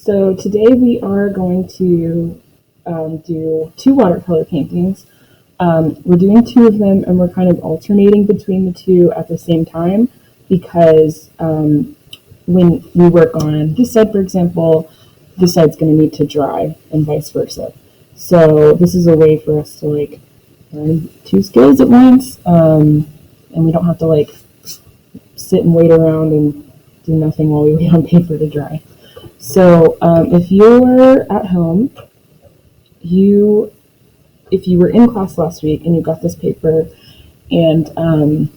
So today we are going to do two watercolor paintings. We're doing two of them and we're kind of alternating between the two at the same time because when we work on this side, for example, this side's going to need to dry and vice versa. So this is a way for us to learn two skills at once, and we don't have to sit and wait around and do nothing while we wait on paper to dry. So if you're at home, if you were in class last week and you got this paper and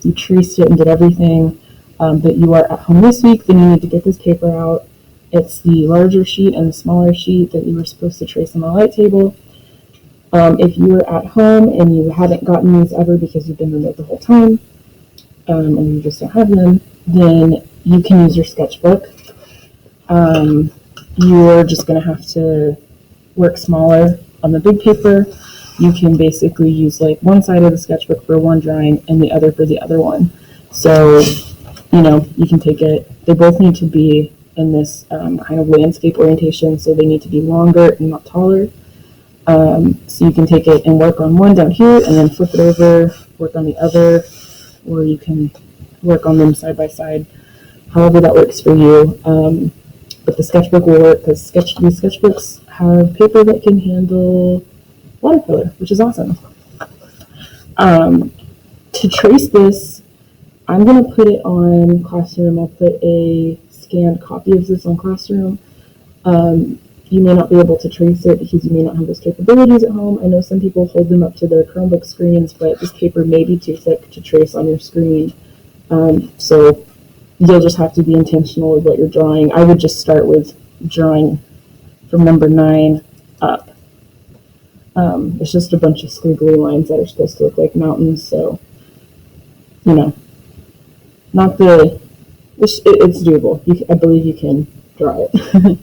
you traced it and did everything, but you are at home this week, then you need to get this paper out. It's the larger sheet and the smaller sheet that you were supposed to trace on the light table. If you are at home and you haven't gotten these ever because you've been remote the whole time, and you just don't have them, then you can use your sketchbook. You're just going to have to work smaller on the big paper. You can basically use one side of the sketchbook for one drawing and the other for the other one. So, you can take it. They both need to be in this kind of landscape orientation, so they need to be longer and not taller. So you can take it and work on one down here and then flip it over, work on the other, or you can work on them side by side, however that works for you. But the sketchbook will work because these sketchbooks have paper that can handle watercolor, which is awesome. To trace this, I'm going to put it on Classroom. I'll put a scanned copy of this on Classroom. You may not be able to trace it because you may not have those capabilities at home. I know some people hold them up to their Chromebook screens, but this paper may be too thick to trace on your screen. So you'll just have to be intentional with what you're drawing. I would just start with drawing from number 9 up. It's just a bunch of squiggly lines that are supposed to look like mountains, so, it's doable. I believe you can draw it.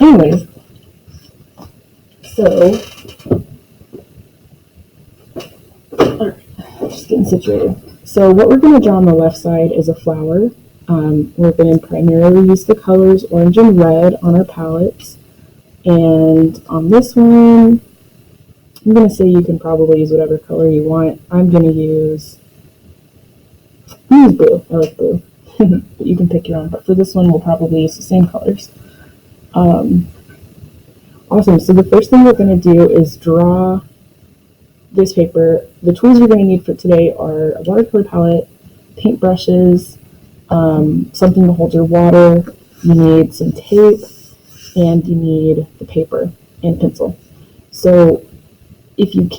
Anyways, so, just getting situated. So what we're going to draw on the left side is a flower. We're going to primarily use the colors orange and red on our palettes. And on this one, I'm going to say you can probably use whatever color you want. I'm going to use blue. I like blue. But you can pick your own. But for this one, we'll probably use the same colors. Awesome. So the first thing we're going to do is draw this paper. The tools you're going to need for today are a watercolor palette, paint brushes, something to hold your water. You need some tape, and you need the paper and pencil. So if you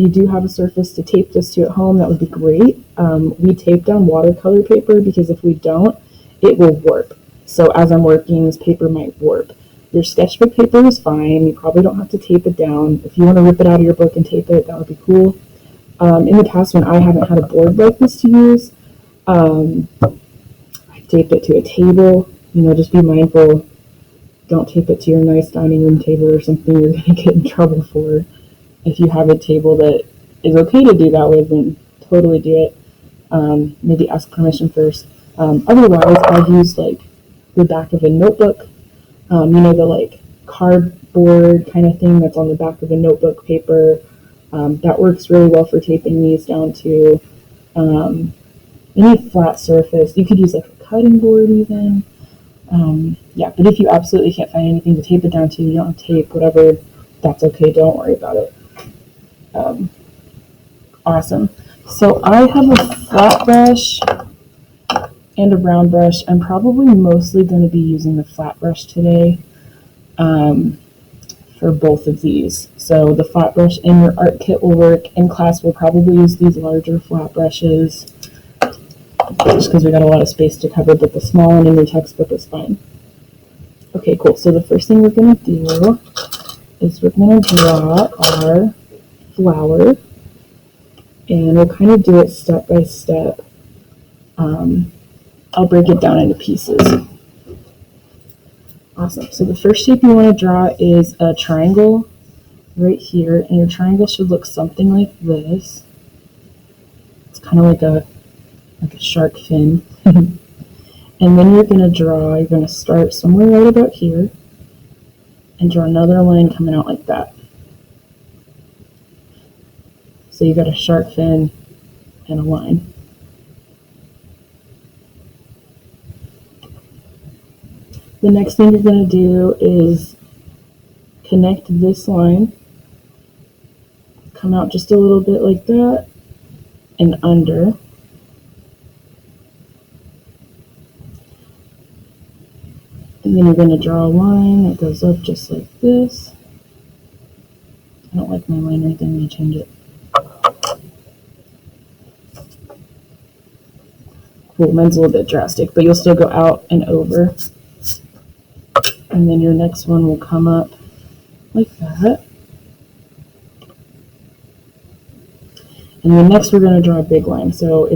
do have a surface to tape this to at home, that would be great. We tape down watercolor paper because if we don't, it will warp. So as I'm working, this paper might warp. Your sketchbook paper is fine. You probably don't have to tape it down. If you want to rip it out of your book and tape it, that would be cool. In the past, when I haven't had a board like this to use, I taped it to a table. Just be mindful. Don't tape it to your nice dining room table or something you're going to get in trouble for. If you have a table that is okay to do that with, then totally do it. Maybe ask permission first. Otherwise, I've used the back of a notebook. The cardboard kind of thing that's on the back of a notebook paper. That works really well for taping these down to any flat surface. You could use a cutting board even. But if you absolutely can't find anything to tape it down to, you don't have tape, whatever, that's okay. Don't worry about it. Awesome. So I have a flat brush and a round brush. I'm probably mostly going to be using the flat brush today for both of these. So the flat brush in your art kit will work. In class, we'll probably use these larger flat brushes just because we got a lot of space to cover, but the small one in your textbook is fine. Okay, cool. So the first thing we're going to do is we're going to draw our flower, and we'll kind of do it step by step. I'll break it down into pieces. Awesome. So the first shape you want to draw is a triangle right here, and your triangle should look something like this. It's kind of like a shark fin. And then you're going to start somewhere right about here, and draw another line coming out like that. So you got a shark fin and a line. The next thing you're going to do is connect this line, come out just a little bit like that, and under. And then you're going to draw a line that goes up just like this. I don't like my line right there, I'm going to change it. Cool, mine's a little bit drastic, but you'll still go out and over. And then your next one will come up like that. And then next we're going to draw a big line. So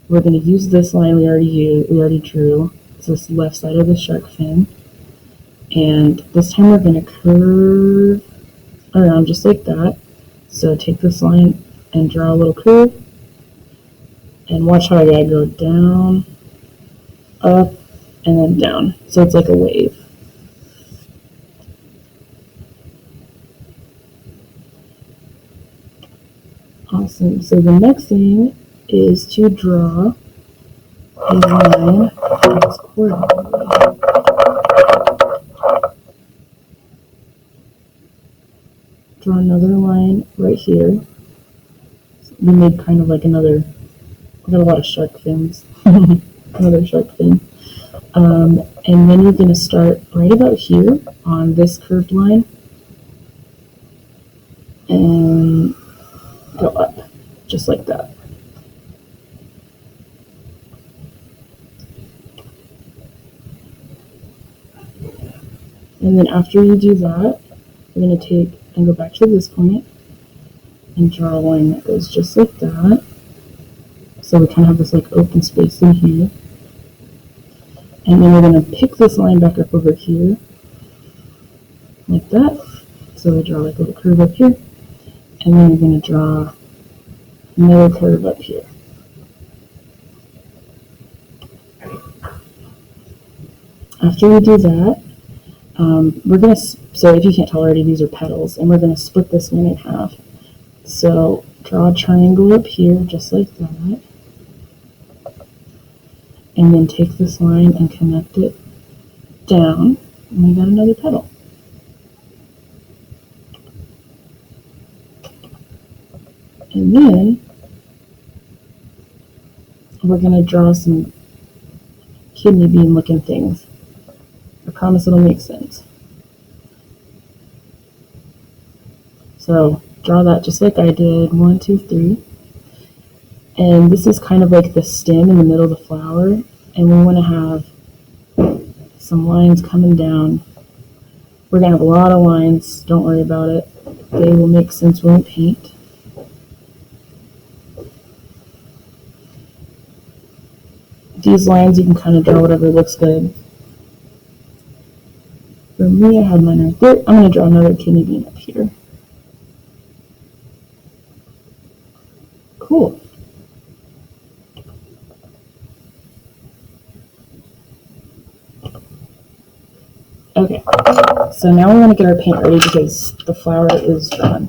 we're going to use this line we already drew. So it's the left side of the shark fin. And this time we're going to curve around just like that. So take this line and draw a little curve. And watch how I gotta go down, up, and then down. So it's like a wave. Awesome. So the next thing is to draw a line that's coordinated. Draw another line right here. We made kind of like another. We got a lot of shark fins. Another shark fin. And then you're going to start right about here on this curved line and go up just like that. And then after you do that, you're going to take and go back to this point and draw a line that goes just like that. So we kind of have this like open space in here. And then we're going to pick this line back up over here, like that. So we draw like a little curve up here. And then we're going to draw another curve up here. After we do that, we're going to, so if you can't tell already, these are petals, and we're going to split this one in half. So draw a triangle up here, just like that. And then take this line and connect it down, and we got another petal. And then we're going to draw some kidney bean looking things. I promise it'll make sense. So draw that just like I did, 1, 2, 3. And this is kind of like the stem in the middle of the flower, and we want to have some lines coming down. We're going to have a lot of lines, don't worry about it. They will make sense when we paint. These lines, you can kind of draw whatever looks good. For me, I had mine right there. I'm going to draw another kidney bean up here. Cool. Okay, so now we want to get our paint ready because the flower is drawn.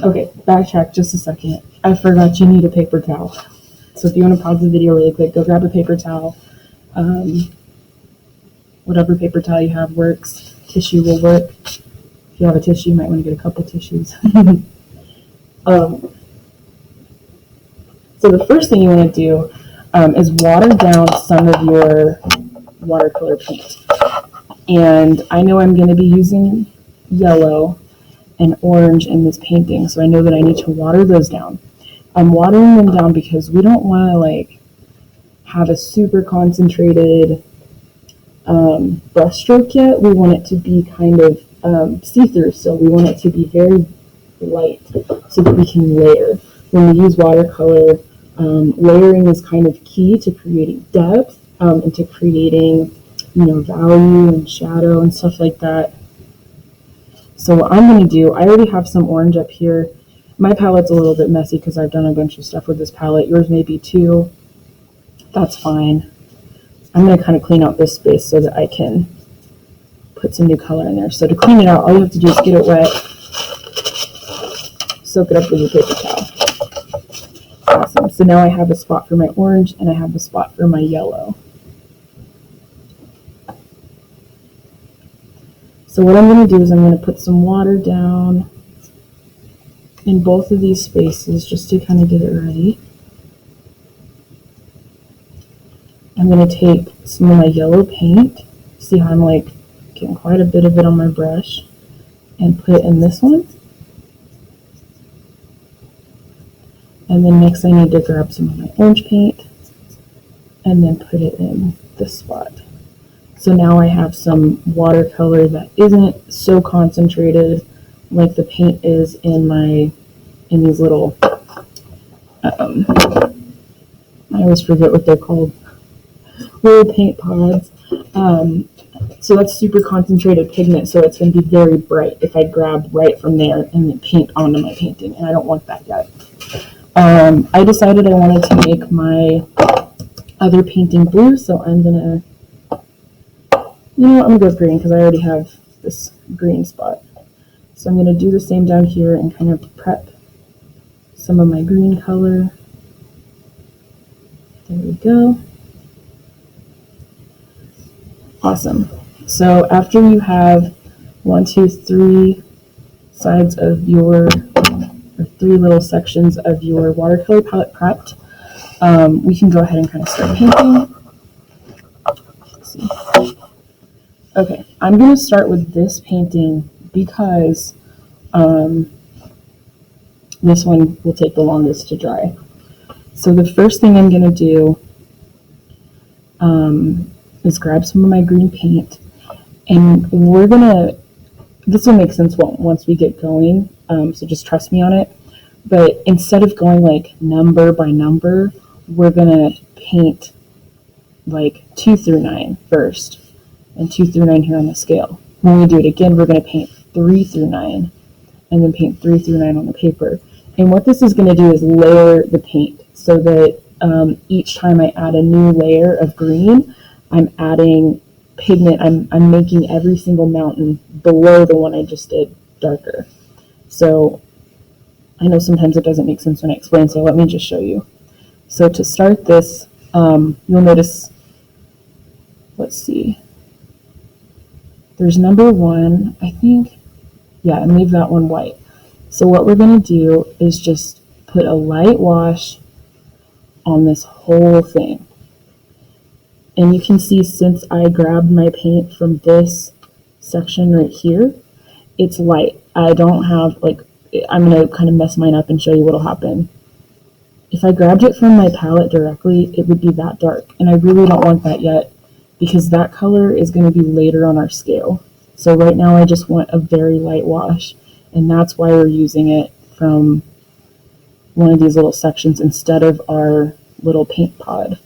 Okay, backtrack just a second. I forgot you need a paper towel. So if you want to pause the video really quick, go grab a paper towel. Whatever paper towel you have works. Tissue will work. If you have a tissue, you might want to get a couple tissues. So the first thing you want to do is water down some of your watercolor paint. And I know I'm going to be using yellow and orange in this painting, so I know that I need to water those down. I'm watering them down because we don't want to like have a super concentrated brush stroke yet. We want it to be kind of see-through, so we want it to be very light so that we can layer. When we use watercolor, layering is kind of key to creating depth and to creating, value and shadow and stuff like that. So what I'm going to do, I already have some orange up here. My palette's a little bit messy because I've done a bunch of stuff with this palette. Yours may be too. that's fine. I'm going to kind of clean out this space so that I can put some new color in there. So to clean it out, all you have to do is get it wet, soak it up with your paper towel. Awesome. So now I have a spot for my orange and I have a spot for my yellow. So what I'm going to do is I'm going to put some water down in both of these spaces just to kind of get it ready. I'm going to take some of my yellow paint, see how I'm like getting quite a bit of it on my brush, and put it in this one. And then next I need to grab some of my orange paint and then put it in this spot. So now I have some watercolor that isn't so concentrated like the paint is in these little, I always forget what they're called, little paint pods. So that's super concentrated pigment, so it's going to be very bright if I grab right from there and then paint onto my painting, and I don't want that yet. I decided I wanted to make my other painting blue, so I'm going to, I'm going to go green because I already have this green spot. So I'm going to do the same down here and kind of prep some of my green color. There we go. Awesome. So after you have 1, 2, 3 sides of your, or 3 little sections of your watercolor palette prepped, we can go ahead and kind of start painting. Let's see. Okay, I'm going to start with this painting because this one will take the longest to dry. So the first thing I'm going to do is grab some of my green paint, and this will make sense once we get going, so just trust me on it. But instead of going like number by number, we're going to paint like 2 through 9 first, and 2 through 9 here on the scale. When we do it again, we're going to paint 3 through 9, and then paint 3 through 9 on the paper. And what this is going to do is layer the paint so that each time I add a new layer of green, I'm adding pigment. I'm making every single mountain below the one I just did darker. So I know sometimes it doesn't make sense when I explain, so let me just show you. So to start this, you'll notice, let's see, there's number 1, I think, yeah, and leave that one white. So what we're going to do is just put a light wash on this whole thing. And you can see since I grabbed my paint from this section right here, it's light. I don't have, like, I'm going to kind of mess mine up and show you what'll happen. If I grabbed it from my palette directly, it would be that dark. And I really don't want that yet because that color is going to be later on our scale. So right now I just want a very light wash. And that's why we're using it from one of these little sections instead of our little paint pod.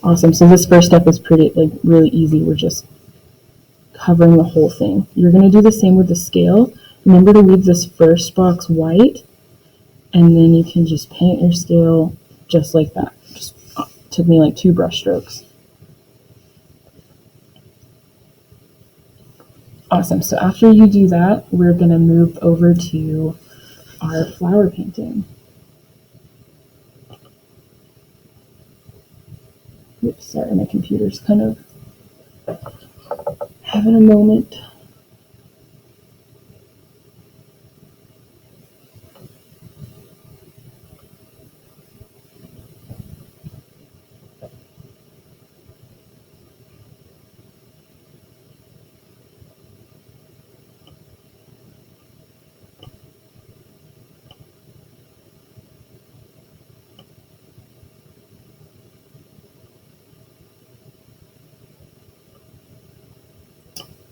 Awesome. So this first step is really easy. We're just covering the whole thing. You're going to do the same with the scale. Remember to leave this first box white, and then you can just paint your scale just like that. Just took me like 2 brush strokes. Awesome. So after you do that, we're going to move over to our flower painting. Oops, sorry, my computer's kind of having a moment.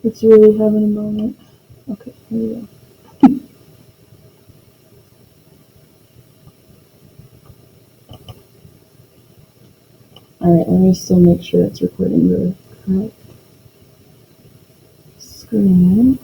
It's really having a moment. Okay, here we go. Alright, let me still make sure it's recording the correct screen.